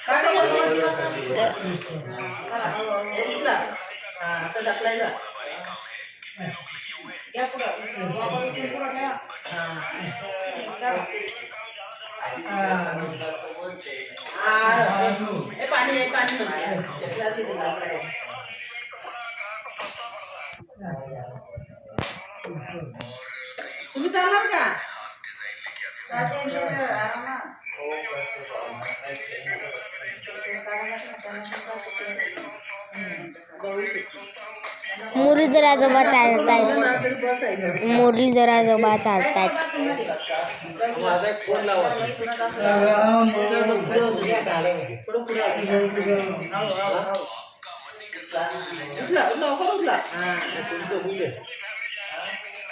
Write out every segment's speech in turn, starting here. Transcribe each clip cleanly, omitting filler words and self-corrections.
चला उठला असं ढकलायचा या पुढं पाणी तुम्ही चालणार का मुरलीधर आजोबा चालतायत. मुरलीधर आजोबा चालतायत. माझा एक फोन लावा तुमचं होऊ दे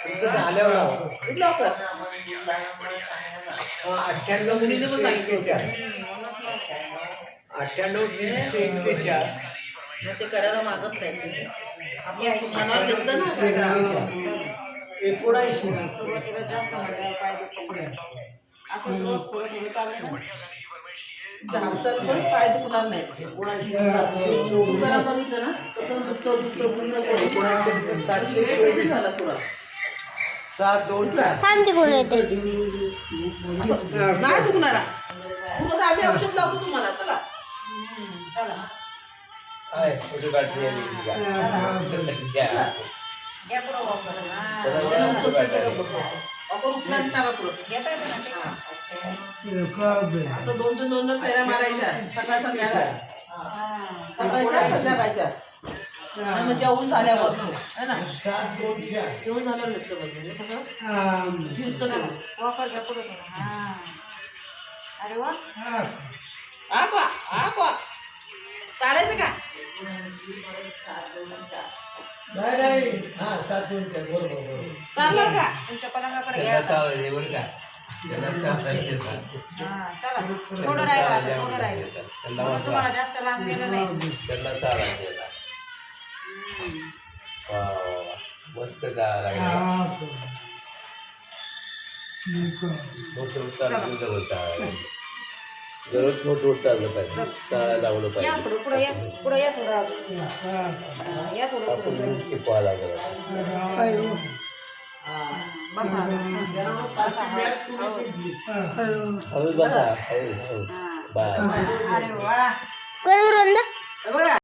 तुमचं झाल्यावर लावा 98 341 98 ते करायला मागत नाही आपण मनावर घेतलं ना सुरुवातीला जास्त म्हणल्यावर पाय दुखते असं रोज थोडं थोडं चालू धावचाल पण पाय दुखणार नाही तुम्हाला बघितलं ना तसं दुखतो झाला पुरा 724 थांब तिकडून येते. नाही दुखणारा तुला आम्ही औषध लावतो तुम्हाला चला चला घ्या पुढं वापर उठला टाका पुढं घेता येतं ना असं दोन फेऱ्या मारायच्या सकाळ संध्याकाळ सकाळच्या संध्याकाळच्या मग जेवून झाल्यावर है ना 724 जेवून झाल्यावर घेतलं पाहिजे म्हणजे कसं जिरतं ना वापर घ्या पुढं थोडं हां अरे वा आकवा चालायचं का नाही हा 724 बरोबर चालणार का तुमच्या पलंगाकडे घ्या आता. हां चला थोडं राहिलं आता थोडं राहिलं म्हणून तुम्हाला जास्त लांब गेलं नाही मस्त दररोज मोठं चाललं पाहिजे चालायला लावलं या पाहिजे पुढं पुढं या पुढं या थोडं अजून. या थोडं आपण पुढं टिपावं लागलं बसा बसा हळू बसा हळू हां बा अरे वा करू रंदा बघा